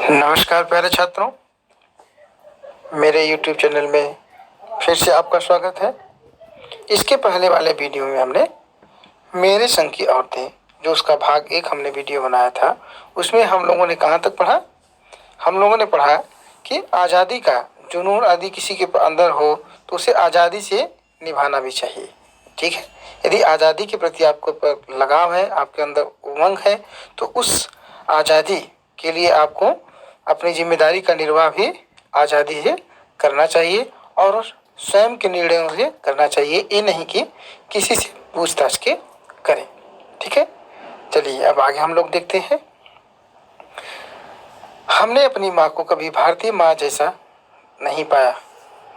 नमस्कार प्यारे छात्रों, मेरे YouTube चैनल में फिर से आपका स्वागत है। इसके पहले वाले वीडियो में हमने मेरे संग की औरतें, जो उसका भाग 1 हमने वीडियो बनाया था, उसमें हम लोगों ने कहाँ तक पढ़ा? हम लोगों ने पढ़ा कि आज़ादी का जुनून यदि किसी के अंदर हो तो उसे आज़ादी से निभाना भी चाहिए। ठीक है, यदि आज़ादी के प्रति आपको लगाव है, आपके अंदर उमंग है, तो उस आज़ादी के लिए आपको अपनी जिम्मेदारी का निर्वाह भी आज़ादी से करना चाहिए और स्वयं के निर्णयों से करना चाहिए, ये नहीं कि किसी से पूछताछ के करें। ठीक है, चलिए अब आगे हम लोग देखते हैं। हमने अपनी माँ को कभी भारतीय माँ जैसा नहीं पाया।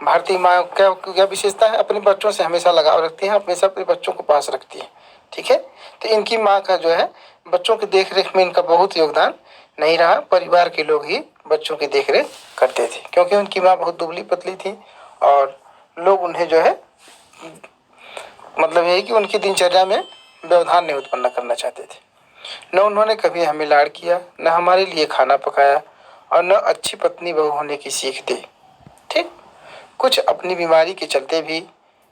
भारतीय माँ क्या क्या विशेषता है? अपने बच्चों से हमेशा लगाव रखती है, हमेशा अपने बच्चों को पास रखती है। ठीक है, तो इनकी माँ का जो है बच्चों की देखरेख में इनका बहुत योगदान नहीं रहा। परिवार के लोग ही बच्चों की देखरेख करते थे, क्योंकि उनकी माँ बहुत दुबली पतली थी और लोग उन्हें जो है मतलब यही कि उनकी दिनचर्या में व्यवधान नहीं उत्पन्न करना चाहते थे। न उन्होंने कभी हमें लाड़ किया, न हमारे लिए खाना पकाया और न अच्छी पत्नी बहू होने की सीख दी। ठीक, कुछ अपनी बीमारी के चलते भी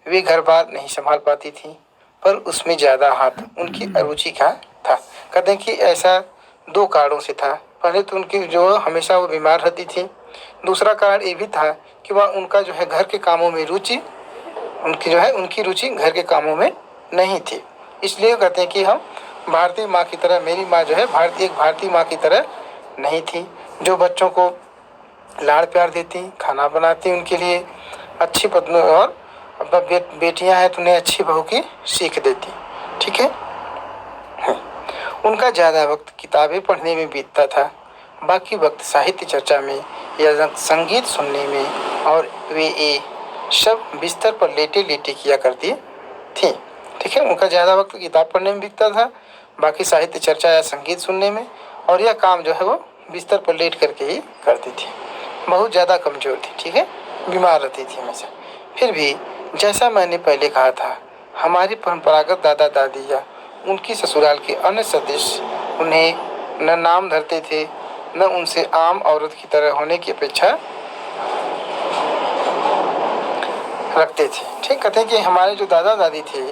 वे घर बार नहीं संभाल पाती थी, पर उसमें ज़्यादा हाथ उनकी अरुचि का था। कहते हैं कि ऐसा 2 कारणों से था। पहले तो उनकी जो हमेशा वो बीमार रहती थी, दूसरा कारण ये भी था कि वह उनका जो है घर के कामों में रुचि उनकी रुचि घर के कामों में नहीं थी। इसलिए कहते हैं कि हम भारतीय माँ की तरह, मेरी माँ जो है एक भारतीय माँ की तरह नहीं थी, जो बच्चों को लाड़ प्यार देती, खाना बनाती उनके लिए, अच्छी पत्नी और बेटियां हैं तो उन्हें अच्छी बहू की सीख देती। ठीक है, उनका ज़्यादा वक्त किताबें पढ़ने में बीतता था, बाकी वक्त साहित्य चर्चा में या संगीत सुनने में, और वे ये सब बिस्तर पर लेटे लेटे किया करती थी। ठीक है, उनका ज़्यादा वक्त किताब पढ़ने में बीतता था, बाकी साहित्य चर्चा या संगीत सुनने में, और यह काम जो है वो बिस्तर पर लेट करके ही करती थी। बहुत ज़्यादा कमज़ोर थी। ठीक है, बीमार रहती थी हमेशा। फिर भी जैसा मैंने पहले कहा था, हमारी परंपरागत दादा दादी या उनकी ससुराल के अन्य सदस्य उन्हें न नाम धरते थे, न उनसे आम औरत की तरह होने की अपेक्षा रखते थे। ठीक, कहते हैं कि हमारे जो दादा दादी थे,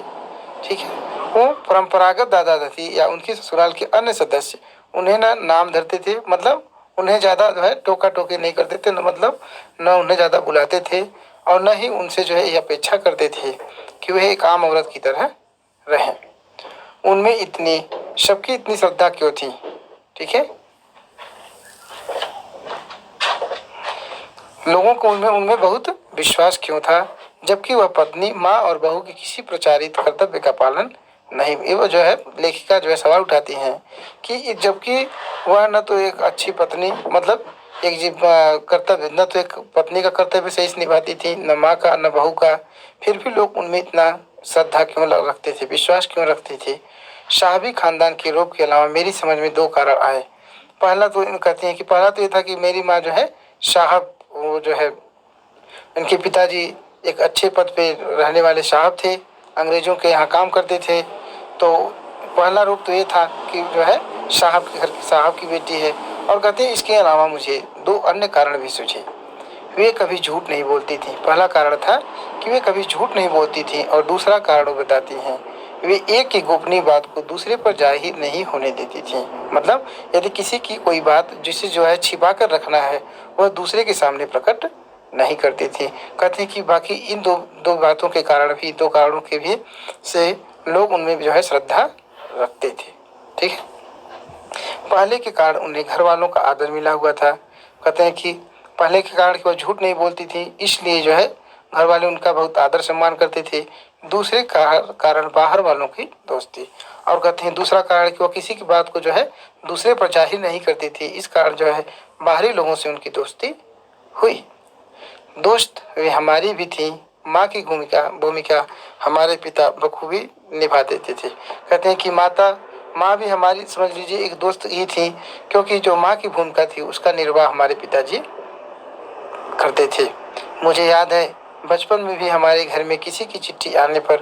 ठीक है, वो परंपरागत दादा दादी या उनकी ससुराल के अन्य सदस्य उन्हें ना नाम धरते थे, मतलब उन्हें ज़्यादा जो है टोका टोकी नहीं करते थे, न मतलब न उन्हें ज़्यादा बुलाते थे और न ही उनसे जो है ये अपेक्षा करते थे कि वह एक आम औरत की तरह रहें। उनमें इतनी सबकी इतनी श्रद्धा क्यों थी? ठीक है, लोगों को उनमें उनमें बहुत विश्वास क्यों था, जबकि वह पत्नी, माँ और बहू के किसी प्रचारित कर्तव्य का पालन नहीं। ये वो जो है लेखिका जो है सवाल उठाती हैं कि जबकि वह न तो एक अच्छी पत्नी, मतलब एक जीव कर्तव्य, न तो एक पत्नी का कर्तव्य सही से निभाती थी, न माँ का न बहू का, फिर भी लोग उनमें इतना श्रद्धा क्यों रखते थे, विश्वास क्यों रखते थे? शाही खानदान के रोग के अलावा मेरी समझ में 2 कारण आए। पहला तो कहते हैं कि पहला तो ये था कि मेरी माँ जो है साहब, वो जो है उनके पिताजी एक अच्छे पद पे रहने वाले साहब थे, अंग्रेजों के यहाँ काम करते थे। तो पहला रूप तो ये था कि जो है साहब के घर की साहब की बेटी है। और कहते हैं इसके अलावा मुझे 2 अन्य कारण भी सूझे। वे कभी झूठ नहीं बोलती थी। पहला कारण था कि वे कभी झूठ नहीं बोलती थी, और दूसरा कारण वो बताती हैं, वे एक ही गोपनीय बात को दूसरे पर जाहिर नहीं होने देती थी। मतलब यदि किसी की कोई बात जिसे जो है छिपा कर रखना है, वह दूसरे के सामने प्रकट नहीं करती थी। कहते हैं कि बाकी इन दो बातों के कारण भी, 2 कारणों के भी से लोग उनमें जो है श्रद्धा रखते थे। ठीक है, पहले के कारण उन्हें घर वालों का आदर मिला हुआ था। कहते हैं कि पहले के कारण कि वह झूठ नहीं बोलती थी, इसलिए जो है घर वाले उनका बहुत आदर सम्मान करते थे। दूसरे कारण बाहर वालों की दोस्ती, और कहते हैं दूसरा कारण कि वह किसी की बात को जो है दूसरे पर जाहिर नहीं करती थी, इस कारण जो है बाहरी लोगों से उनकी दोस्ती हुई। दोस्त वे हमारी भी थी। माँ की भूमिका हमारे पिता बखूबी निभा देते थे। कहते हैं कि माँ भी हमारी समझ लीजिए एक दोस्त ही थी, क्योंकि जो माँ की भूमिका थी उसका निर्वाह हमारे पिताजी करते थे। मुझे याद है बचपन में भी हमारे घर में किसी की चिट्ठी आने पर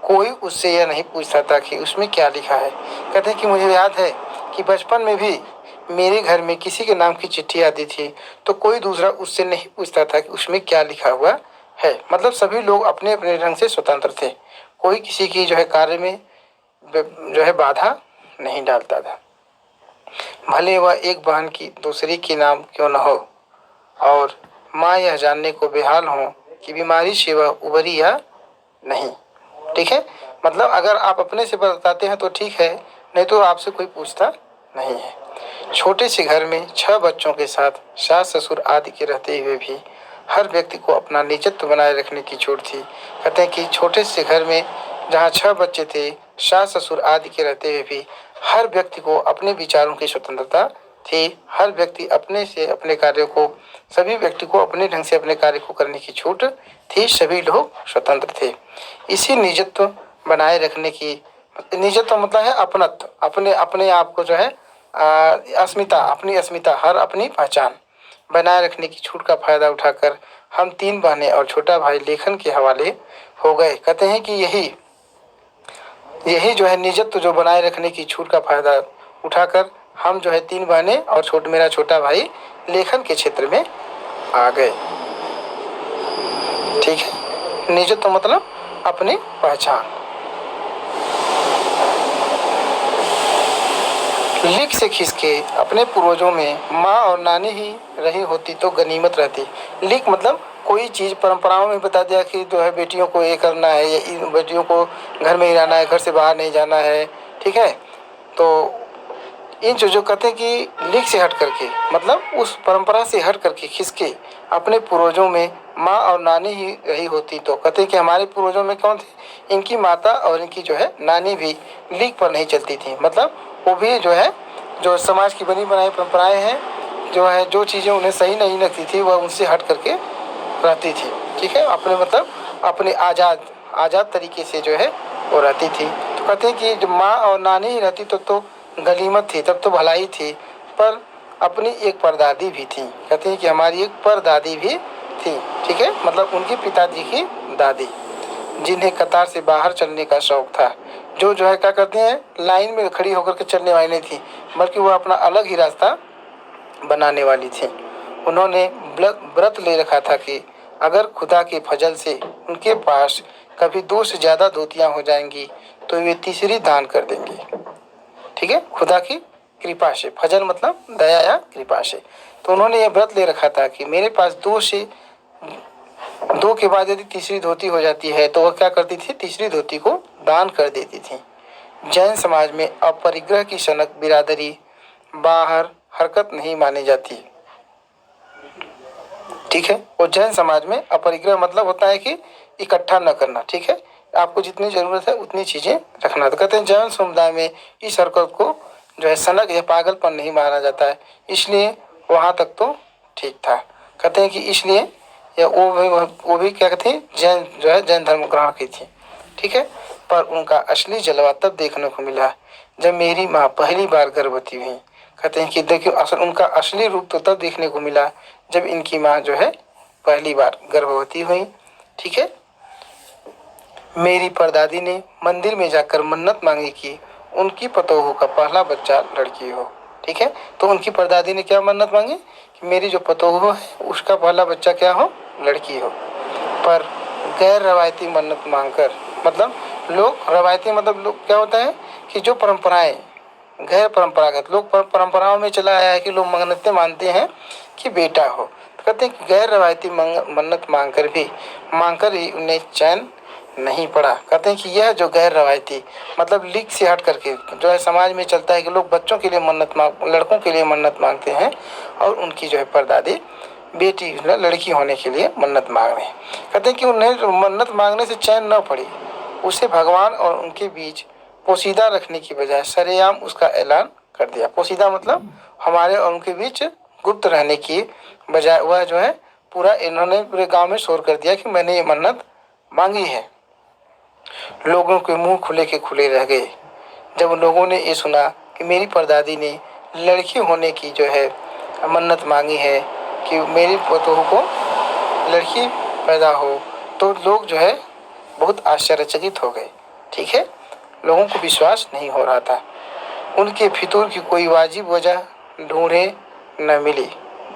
कोई उससे यह नहीं पूछता था कि उसमें क्या लिखा है। कहते हैं कि मुझे याद है कि बचपन में भी मेरे घर में किसी के नाम की चिट्ठी आती थी तो कोई दूसरा उससे नहीं पूछता था कि उसमें क्या लिखा हुआ है। मतलब सभी लोग अपने अपने ढंग से स्वतंत्र थे, कोई किसी की जो है कार्य में जो है बाधा नहीं डालता था। भले वह एक बहन की दूसरी के नाम क्यों न हो और माँ यह जानने को बेहाल हो कि बीमारी से वह उबरी या नहीं। ठीक है, मतलब अगर आप अपने से बताते हैं तो ठीक है, नहीं तो आपसे कोई पूछता नहीं है। छोटे से घर में 6 बच्चों के साथ सास ससुर आदि के रहते हुए भी हर व्यक्ति को अपना निजत्व बनाए रखने की छूट थी। कहते हैं कि छोटे से घर में जहाँ 6 बच्चे थे, सास ससुर आदि के रहते हुए भी हर व्यक्ति को अपने विचारों की स्वतंत्रता थी। हर व्यक्ति अपने से अपने कार्य को, सभी व्यक्ति को अपने ढंग से अपने कार्य को करने की छूट थी। सभी लोग स्वतंत्र थे। इसी निजत्व बनाए रखने की, निजत्व मतलब है अपनत्व, अपने अपने आप को जो है अस्मिता, अपनी अस्मिता, हर अपनी पहचान बनाए रखने की छूट का फायदा उठाकर हम 3 बहनें और छोटा भाई लेखन के हवाले हो गए। कहते हैं कि यही यही जो है निजत्व जो बनाए रखने की छूट का फायदा उठाकर हम जो है 3 बहनें और मेरा छोटा भाई लेखन के क्षेत्र में आ गए। ठीक है, निजत्व मतलब अपनी पहचान। लिख से खिसके अपने पूर्वजों में माँ और नानी ही रही होती तो गनीमत रहती। लिख मतलब कोई चीज परंपराओं में बता दिया कि जो है बेटियों को ये करना है, ये इन बेटियों को घर में ही रहना है, घर से बाहर नहीं जाना है। ठीक है, तो इन चीजों कहते हैं कि लिख से हट करके, मतलब उस परंपरा से हट करके खिसके अपने पूर्वजों में माँ और नानी ही रही होती तो कहते हैं कि हमारे पूर्वजों में कौन थे, इनकी माता और इनकी जो है नानी भी लिख पर नहीं चलती थी। मतलब वो भी जो है जो समाज की बनी बनाई परंपराएं हैं, जो है जो चीज़ें उन्हें सही नहीं लगती थी वह उनसे हट करके रहती थी। ठीक है, अपने मतलब अपने आज़ाद आज़ाद तरीके से जो है वो रहती थी। तो कहते हैं कि जब माँ और नानी ही रहती तो गनीमत थी, तब तो भलाई थी। पर अपनी एक परदादी भी थी। कहते हैं कि हमारी एक परदादी भी थी। ठीक है, मतलब उनके पिताजी की दादी, जिन्हें कतार से बाहर चलने का शौक था। जो है क्या करते हैं, लाइन में खड़ी होकर के चलने वाली नहीं थी, बल्कि वो अपना अलग ही रास्ता बनाने वाली थी। उन्होंने व्रत ले रखा था कि अगर खुदा के फजल से उनके पास कभी 2 से ज्यादा धोतियां हो जाएंगी तो वे तीसरी दान कर देंगे। ठीक है, खुदा की कृपा से, फजल मतलब दया या कृपा से। तो उन्होंने ये व्रत ले रखा था कि मेरे पास 2 के बाद यदि तीसरी धोती हो जाती है तो वह क्या करती थी, तीसरी धोती को दान कर देती थी। जैन समाज में अपरिग्रह की सनक बिरादरी बाहर हरकत नहीं मानी जाती। ठीक है, और जैन समाज में अपरिग्रह मतलब होता है कि इकट्ठा न करना। ठीक है, आपको जितनी जरूरत है उतनी चीजें रखना। तो कहते हैं जैन समुदाय में इस हरकत को जो है सनक या पागलपन नहीं माना जाता है, इसलिए वहां तक तो ठीक था। कहते हैं कि इसलिए या वो भी क्या कहते हैं, जैन जो है जैन धर्म ग्रहण की थी। ठीक है, पर उनका असली जलवा तब देखने को मिला जब मेरी माँ पहली बार गर्भवती हुई। कहते हैं कि देखिए असल उनका असली रूप तो तब देखने को मिला जब इनकी माँ जो है पहली बार गर्भवती हुई। ठीक है, मेरी परदादी ने मंदिर में जाकर मन्नत मांगी कि उनकी पतोहू का पहला बच्चा लड़की हो। ठीक है, तो उनकी परदादी ने क्या मन्नत मांगी कि मेरी जो पतोहू है उसका पहला बच्चा क्या हो, लड़की हो। पर गैर रवायती मन्नत मांगकर, मतलब लोग रवायती मतलब लोग क्या होता है कि जो परंपराएं गैर परंपरागत, लोग परंपराओं में चला आया है कि लोग मन्नतें मानते हैं कि बेटा हो। तो कहते हैं कि गैर रवायती मन्नत मांगकर ही उन्हें चैन नहीं पड़ा। कहते हैं कि यह जो गैर रवायती मतलब लीक से हट करके जो है समाज में चलता है कि लोग बच्चों के लिए लड़कों के लिए मन्नत मांगते हैं और उनकी जो है परदादी बेटी लड़की होने के लिए मन्नत मांग रहे हैं। कहते हैं कि उन्हें मन्नत मांगने से चैन न पड़ी, उसे भगवान और उनके बीच पोशीदा रखने की बजाय सरेआम उसका ऐलान कर दिया। पोशीदा मतलब हमारे और उनके बीच गुप्त रहने की बजाय वह जो है पूरा इन्होंने पूरे गांव में शोर कर दिया कि मैंने ये मन्नत मांगी है। लोगों के मुंह खुले के खुले रह गए जब लोगों ने ये सुना कि मेरी परदादी ने लड़की होने की जो है मन्नत मांगी है कि मेरी पोतों को लड़की पैदा हो। तो लोग जो है बहुत आश्चर्यचकित हो गए। ठीक है, लोगों को विश्वास नहीं हो रहा था। उनके फितूर की कोई वाजिब वजह ढूंढे न मिली।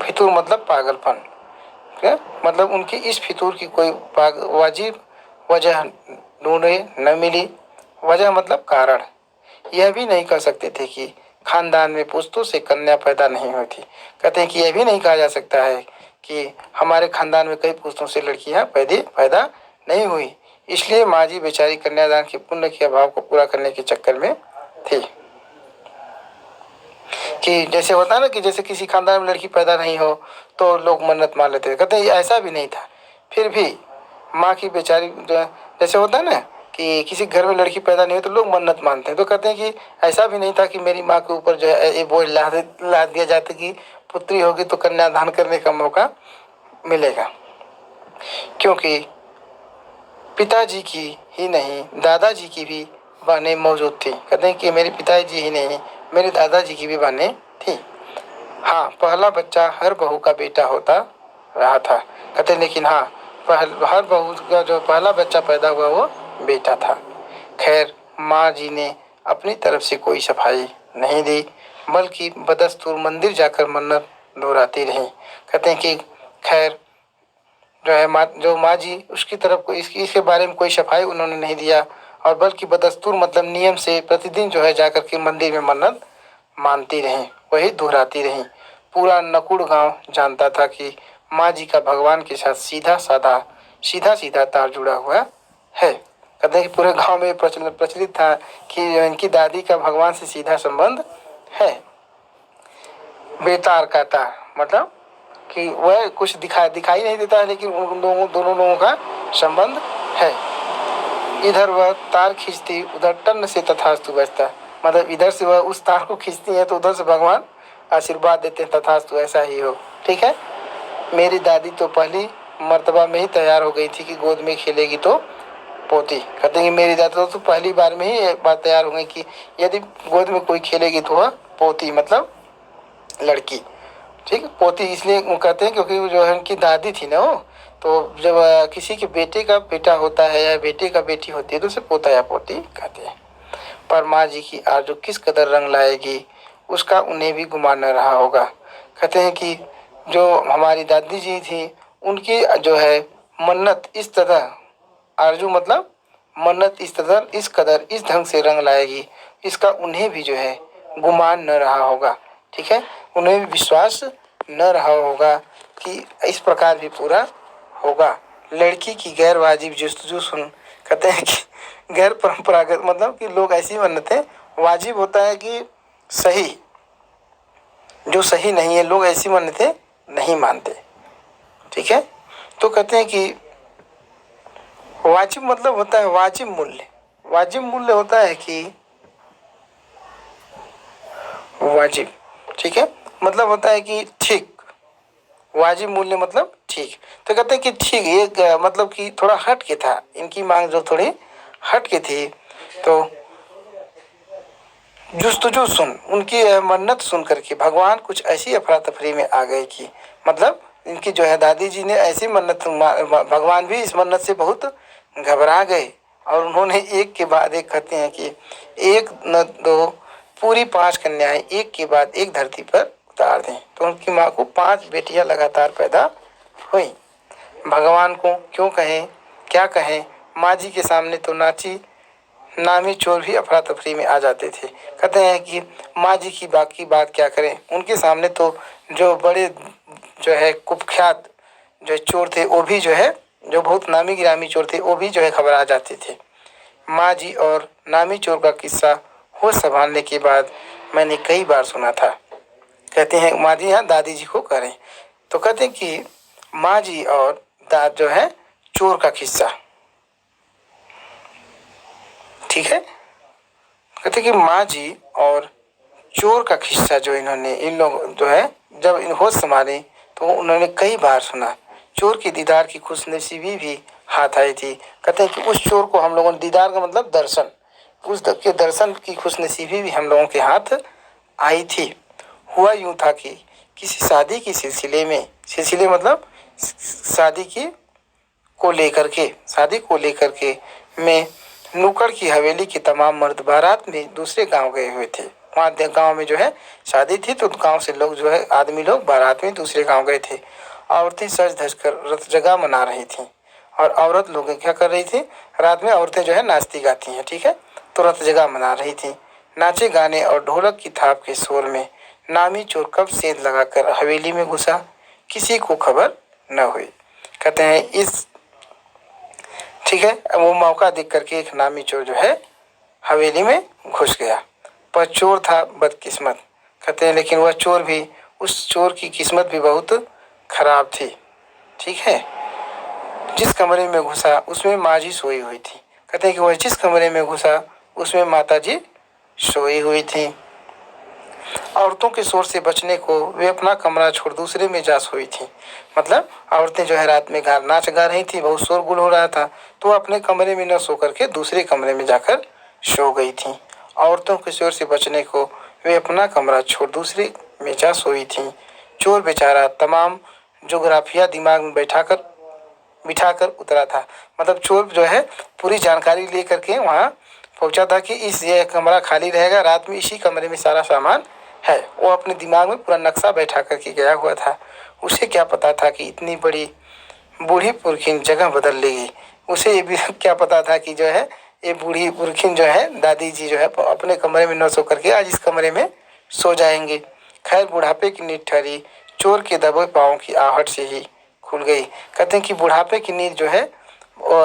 फितूर मतलब पागलपन, क्या मतलब उनकी इस फितूर की कोई वाजिब वजह ढूंढे न मिली। वजह मतलब कारण। यह भी नहीं कह सकते थे कि खानदान में पुश्तों से कन्या पैदा नहीं हुई थी। कहते हैं कि यह भी नहीं कहा जा सकता है कि हमारे खानदान में कई पुश्तों से लड़कियां पैदा नहीं हुई, इसलिए माँ जी बेचारी कन्यादान के पुण्य के अभाव को पूरा करने के चक्कर में थी। कि जैसे होता है ना कि जैसे किसी खानदान में लड़की पैदा नहीं हो तो लोग मन्नत मान लेते थे, कहते हैं ऐसा भी नहीं था। फिर भी माँ की बेचारी जैसे होता है ना कि किसी घर में लड़की पैदा नहीं हो तो लोग मन्नत मानते हैं, तो कहते हैं कि ऐसा भी नहीं था कि मेरी माँ के ऊपर जो है ये बोझ लाद दिया जाता कि पुत्री होगी तो कन्यादान करने का मौका मिलेगा। क्योंकि पिताजी की ही नहीं दादाजी की भी बहनें मौजूद थी। कहते हैं कि मेरे पिताजी ही नहीं मेरे दादाजी की भी बहनें थी। हाँ, पहला बच्चा हर बहू का बेटा होता रहा था। कहते हैं लेकिन हाँ, हर बहू का जो पहला बच्चा पैदा हुआ वो बेटा था। खैर, माँ जी ने अपनी तरफ से कोई सफाई नहीं दी, बल्कि बदस्तूर मंदिर जाकर मन्नत दोहराती रही। कहते हैं कि खैर जो है माँ जी उसकी तरफ को इसके बारे में कोई सफाई उन्होंने नहीं दिया, और बल्कि बदस्तूर मतलब नियम से प्रतिदिन जो है जाकर के मंदिर में मन्नत मानती रहीं, वही दोहराती रहीं। पूरा नकुड़ गांव जानता था कि माँ जी का भगवान के साथ सीधा सीधा तार जुड़ा हुआ है। कहते हैं कि पूरे गांव में प्रचलित था कि इनकी दादी का भगवान से सीधा संबंध है। बेतार का तार मतलब कि वह कुछ दिखाई नहीं देता है, लेकिन उन दोनों लोगों का संबंध है। इधर वह तार खींचती उधर टन से तथास्तु बजता, मतलब इधर से वह उस तार को खींचती है तो उधर से भगवान आशीर्वाद देते हैं, तथास्तु ऐसा ही हो। ठीक है। मेरी दादी तो पहली मर्तबा में ही तैयार हो गई थी कि गोद में खेलेगी तो पोती। कहते हैं कि मेरी दादी तो पहली बार में ही ये बात तैयार हो गई कि यदि गोद में कोई खेलेगी तो वह पोती मतलब लड़की। ठीक है, पोती इसलिए कहते हैं क्योंकि जो है उनकी दादी थी ना वो, तो जब किसी के बेटे का बेटा होता है या बेटे का बेटी होती है तो उसे पोता या पोती कहते हैं। पर माँ जी की आरज़ू किस कदर रंग लाएगी उसका उन्हें भी गुमान न रहा होगा। कहते हैं कि जो हमारी दादी जी थी उनकी जो है मन्नत इस तरह आरज़ू मतलब मन्नत इस कदर इस ढंग से रंग लाएगी, इसका उन्हें भी जो है गुमान न रहा होगा। ठीक है, उन्हें भी विश्वास न रहा होगा कि इस प्रकार भी पूरा होगा। लड़की की गैर वाजिब जस्तजू सुन। कहते हैं कि गैर परंपरागत मतलब कि लोग ऐसी मन्नतें वाजिब होता है कि सही, जो सही नहीं है लोग ऐसी मन्नतें नहीं मानते। ठीक है, तो कहते हैं कि वाजिब मतलब होता है वाजिब मूल्य। वाजिब मूल्य होता है कि वाजिब, ठीक है, मतलब होता है कि ठीक। वाजिब मूल्य मतलब ठीक। तो कहते हैं कि ठीक ये मतलब कि थोड़ा हट के था, इनकी मांग जो थोड़ी हट के थी। तो जुस्तजू सुन, उनकी मन्नत सुन करके भगवान कुछ ऐसी अफरा तफरी में आ गए कि मतलब इनकी जो है दादी जी ने ऐसी मन्नत भगवान भी इस मन्नत से बहुत घबरा गए, और उन्होंने एक के बाद एक कहते हैं कि एक न दो पूरी 5 कन्याएं एक के बाद एक धरती पर उतार दें। तो उनकी माँ को 5 बेटियां लगातार पैदा हुई। भगवान को क्यों कहें क्या कहें, माँ जी के सामने तो नामी चोर भी अफरा तफरी में आ जाते थे। कहते हैं कि माँ जी की बाकी बात क्या करें, उनके सामने तो जो बड़े जो है कुख्यात जो चोर थे वो भी जो है जो बहुत नामी गिरामी चोर थे वो भी जो है घबरा जाते थे। माँ जी और नामी चोर का किस्सा होश संभालने के बाद मैंने कई बार सुना था। कहते हैं माँ जी यहाँ दादी जी को करें, तो कहते हैं कि माँ जी और दाद जो है चोर का किस्सा। ठीक है, कहते कि माँ जी और चोर का किस्सा जो इन्होंने इन लोग जो है जब इन होश संभाले तो उन्होंने कई बार सुना। चोर की दीदार की खुशनसीबी भी हाथ आई थी। कहते हैं कि उस चोर को हम लोगों ने दीदार का मतलब दर्शन, के दर्शन की खुशनसीबी भी हम लोगों के हाथ आई थी। हुआ यूं था कि किसी शादी की सिलसिले मतलब शादी की शादी को लेकर के मैं नुक्कड़ की हवेली के तमाम मर्द बारात में दूसरे गांव गए हुए थे। वहाँ गाँव में जो है शादी थी, तो गाँव से लोग जो है आदमी लोग बारात में दूसरे गाँव गए थे। औरतें सज धज कर रथ जगह मना रही थी, और औरत लोग क्या कर रही थी, रात में औरतें जो है नाचती गाती हैं, ठीक है। तो रथ जगह मना रही थी। नाचे गाने और ढोलक की थाप के शोर में नामी चोर कब सेंध लगाकर हवेली में घुसा, किसी को खबर न हुई। कहते हैं इस, ठीक है, वो मौका देख करके एक नामी चोर जो है हवेली में घुस गया। पर चोर था बदकिस्मत। कहते हैं लेकिन वह चोर भी, उस चोर की किस्मत भी बहुत खराब थी, ठीक है। जिस कमरे में घुसा उसमें माँ जी सोई हुई थी। कहते हैं कि वह जिस कमरे में घुसा उसमें माता जी सोई हुई थी। औरतों के शोर से बचने को वे अपना कमरा छोड़ दूसरे में जा सोई थी। मतलब औरतें जो है रात में नाच गा रही थी, बहुत शोरगुल हो रहा था, तो वो अपने कमरे में न सो करके दूसरे कमरे में जाकर सो गई थी। औरतों के शोर से बचने को वे अपना कमरा छोड़ दूसरे में जा सोई थी। चोर बेचारा तमाम जोग्राफिया दिमाग में बिठाकर उतरा था। मतलब चोर जो है पूरी जानकारी ले करके वहाँ पहुंचा था कि इस ये कमरा खाली रहेगा, रात में इसी कमरे में सारा सामान है। वो अपने दिमाग में पूरा नक्शा बैठा करके गया हुआ था। उसे क्या पता था कि इतनी बड़ी बूढ़ी पुरखिन जगह बदल लेगी। उसे ये भी क्या पता था कि जो है ये बूढ़ी पुरखिन जो है दादी जी जो है अपने कमरे में न सो करके आज इस कमरे में सो जाएंगे। खैर बुढ़ापे की नींद ठहरी, चोर के दबे पाँव की आहट से ही खुल गई। कहते हैं कि बुढ़ापे की नींद जो है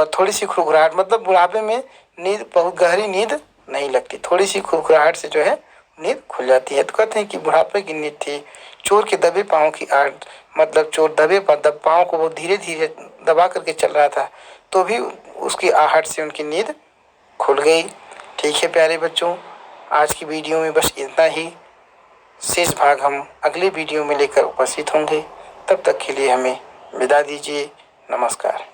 थोड़ी सी खुरखुराहट, मतलब बुढ़ापे में नींद बहुत गहरी नींद नहीं लगती, थोड़ी सी खुरखुराहट से जो है नींद खुल जाती है। तो कहते हैं कि बुढ़ापे की नींद थी, चोर के दबे पाँव की आहट, मतलब चोर पाँव को वो धीरे धीरे दबा करके चल रहा था, तो भी उसकी आहट से उनकी नींद खुल गई। ठीक है प्यारे बच्चों, आज की वीडियो में बस इतना ही। शेष भाग हम अगले वीडियो में लेकर उपस्थित होंगे। तब तक के लिए हमें विदा दीजिए। नमस्कार।